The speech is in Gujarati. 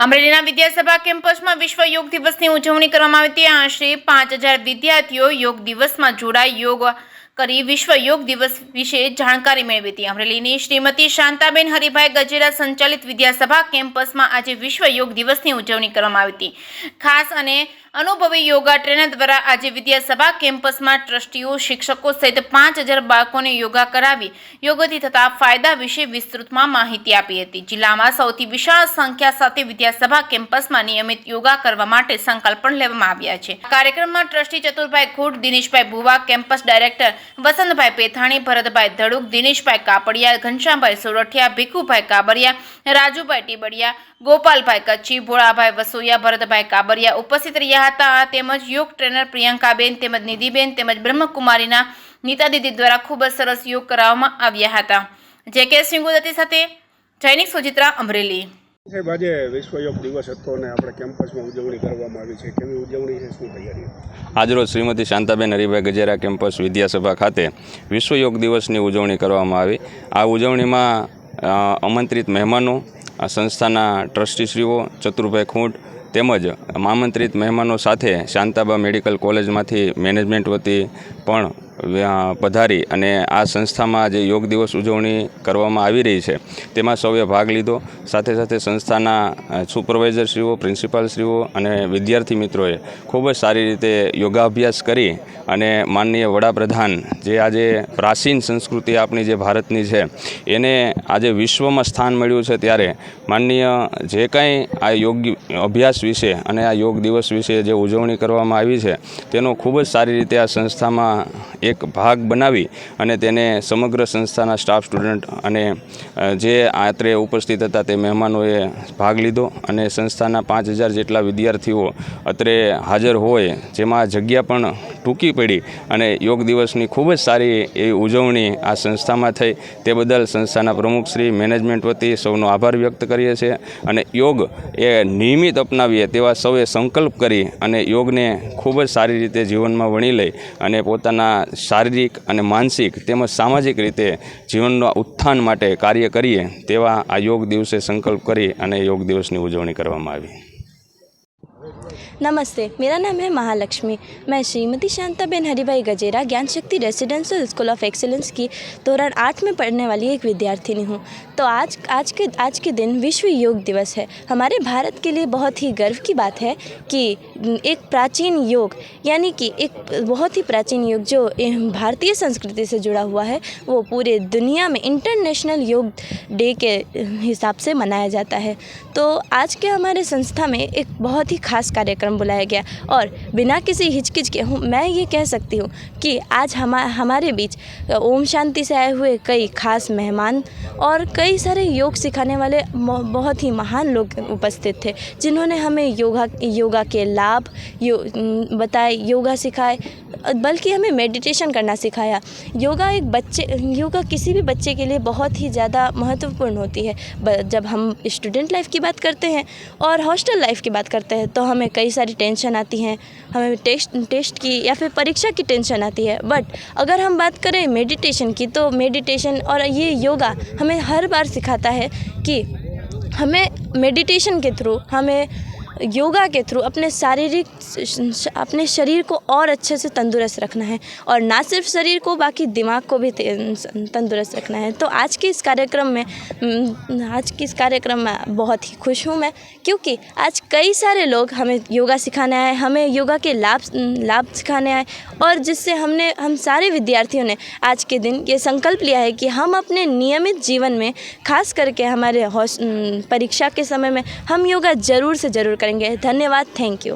અમરેલીના વિદ્યાસભા કેમ્પસમાં વિશ્વ યોગ દિવસની ઉજવણી કરવામાં આવી હતી। આશરે 5000 વિદ્યાર્થીઓ યોગ દિવસમાં જોડાઈ યોગ કરી વિશ્વ યોગ દિવસ વિશે જાણકારી મેળવી હતી। અમરેલીની શ્રીમતી શાંતાબેન હરિભાઈ ગજેરા સંચાલિત વિદ્યાસભા કેમ્પસમાં આજે વિશ્વ યોગ દિવસની ઉજવણી કરવામાં આવી હતી। ખાસ અને અનુભવી યોગા ટ્રેનર દ્વારા આજે વિદ્યાસભા કેમ્પસમાં ટ્રસ્ટીઓ શિક્ષકો સહિત 5000 બાળકોને યોગા કરાવી યોગથી થતા ફાયદા વિશે વિસ્તૃતમાં માહિતી આપી હતી। જિલ્લામાં સૌથી વિશાળ સંખ્યા સાથે વિદ્યાસભા કેમ્પસમાં નિયમિત યોગા કરવા માટે સંકલ્પ પણ લેવામાં આવ્યા છે। કાર્યક્રમમાં ટ્રસ્ટી ચતુરભાઈ ખુટ, દિનેશભાઈ ભુવા, કેમ્પસ ડાયરેક્ટર વસંતભાઈ પેથાણી, ભરતભાઈ ધડુક, દિનેશભાઈ કાપડિયા, ઘનશ્યામભાઈ સોરઠિયા, ભીખુભાઈ કાબરિયા, રાજુભાઈ ટીબડિયા, ગોપાલભાઈ કચ્છી, ભોળાભાઈ વસોયા, ભરતભાઈ કાબરિયા ઉપસ્થિત રહ્યા હતા। તેમજ યોગ ટ્રેનર પ્રિયંકાબેન તેમજ નિધિબેન તેમજ બ્રહ્મકુમારીના નીતા દીદી દ્વારા ખૂબ જ સરસ યોગ કરાવવામાં આવ્યા હતા। જે.કે. સિંગોદતી સાથે જૈનિક સુચિત્રા, અમરેલી। સાહેબ, આજે વિશ્વ યોગ દિવસ હતો અને આપણે કેમ્પસમાં ઉજવણી કરવામાં આવી છે, કેવી ઉજવણી છે, શું તૈયારી? આજરોજ શ્રીમતી શાંતાબેન હરિભાઈ ગજેરા કેમ્પસ વિદ્યાસભા ખાતે વિશ્વ યોગ દિવસની ઉજવણી કરવામાં આવી। આ ઉજવણીમાં આમંત્રિત મહેમાનો, સંસ્થાના ટ્રસ્ટીશ્રીઓ ચતુરભાઈ ખૂંટ તેમજ આમંત્રિત મહેમાનો સાથે શાંતાબા મેડિકલ કોલેજમાંથી મેનેજમેન્ટ વતી પણ પધારી અને આ સંસ્થામાં જે યોગ દિવસ ઉજવણી કરવામાં આવી રહી છે તેમાં સૌએ ભાગ લીધો। સાથે સાથે સંસ્થાના સુપરવાઇઝરશ્રીઓ, પ્રિન્સિપાલશ્રીઓ અને વિદ્યાર્થી મિત્રોએ ખૂબ જ સારી રીતે યોગાભ્યાસ કરી અને માનનીય વડાપ્રધાન જે આજે પ્રાચીન સંસ્કૃતિ આપણી જે ભારતની છે એને આજે વિશ્વમાં સ્થાન મળ્યું છે, ત્યારે માનનીય જે કાંઈ આ યોગ અભ્યાસ વિશે અને આ યોગ દિવસ વિશે જે ઉજવણી કરવામાં આવી છે તેનો ખૂબ જ સારી રીતે આ સંસ્થામાં એક ભાગ બનાવી અને તેને સમગ્ર સંસ્થાના સ્ટાફ, સ્ટુડન્ટ અને જે આત્રે ઉપસ્થિત હતા તે મહેમાનોએ ભાગ લીધો અને સંસ્થાના 5000 જેટલા વિદ્યાર્થીઓ અત્રે હાજર હોય, જેમાં જગ્યા પણ ટૂંકી પડી અને યોગ દિવસની ખૂબ જ સારી એવી ઉજવણી આ સંસ્થામાં થઈ। તે બદલ સંસ્થાના પ્રમુખશ્રી, મેનેજમેન્ટ વતી સૌનો આભાર વ્યક્ત કરીએ છીએ અને યોગ એ નિયમિત અપનાવીએ તેવા સૌએ સંકલ્પ કરી અને યોગને ખૂબ જ સારી રીતે જીવનમાં વણી લઈ અને પોતાના શારીરિક અને માનસિક તેમજ સામાજિક રીતે જીવનના ઉત્થાન માટે કાર્ય કરીએ તેવા આ યોગ દિવસે સંકલ્પ કરી અને યોગ દિવસની ઉજવણી કરવામાં આવી। नमस्ते, मेरा नाम है महालक्ष्मी। मैं श्रीमती शांताबेन हरिभाई गजेरा ज्ञान शक्ति रेसिडेंशियल स्कूल ऑफ एक्सीलेंस की दौरान 8 में पढ़ने वाली एक विद्यार्थिनी हूँ। तो आज के दिन विश्व योग दिवस है। हमारे भारत के लिए बहुत ही गर्व की बात है कि एक प्राचीन योग यानी कि एक बहुत ही प्राचीन योग जो भारतीय संस्कृति से जुड़ा हुआ है वो पूरे दुनिया में इंटरनेशनल योग डे के हिसाब से मनाया जाता है। तो आज के हमारे संस्था में एक बहुत ही खास कार्यक्रम बुलाया गया और बिना किसी हिचकिच के मैं ये कह सकती हूँ कि आज हमारे बीच ओम शांति से आए हुए कई खास मेहमान और कई सारे योग सिखाने वाले बहुत ही महान लोग उपस्थित थे, जिन्होंने हमें योगा के लाभ बताए, योगा सिखाए, बल्कि हमें मेडिटेशन करना सिखाया। योगा किसी भी बच्चे के लिए बहुत ही ज़्यादा महत्वपूर्ण होती है। जब हम स्टूडेंट लाइफ की बात करते हैं और हॉस्टल लाइफ की बात करते हैं तो हमें कई सारी टेंशन आती हैं, हमें टेस्ट की या फिर परीक्षा की टेंशन आती है। बट अगर हम बात करें मेडिटेशन की, तो मेडिटेशन और ये योगा हमें हर बार सिखाता है कि हमें मेडिटेशन के थ्रू, हमें योगा के थ्रू अपने शरीर को और अच्छे से तंदुरुस्त रखना है और ना सिर्फ शरीर को बाकी दिमाग को भी तंदुरुस्त रखना है। तो आज के इस कार्यक्रम में बहुत ही खुश हूँ मैं, क्योंकि आज कई सारे लोग हमें योगा सिखाने आए, हमें योगा के लाभ सिखाने आए और जिससे हम सारे विद्यार्थियों ने आज के दिन ये संकल्प लिया है कि हम अपने नियमित जीवन में, खास करके हमारे परीक्षा के समय में हम योगा ज़रूर से ज़रूर करेंगे। धन्यवाद, थैंक यू।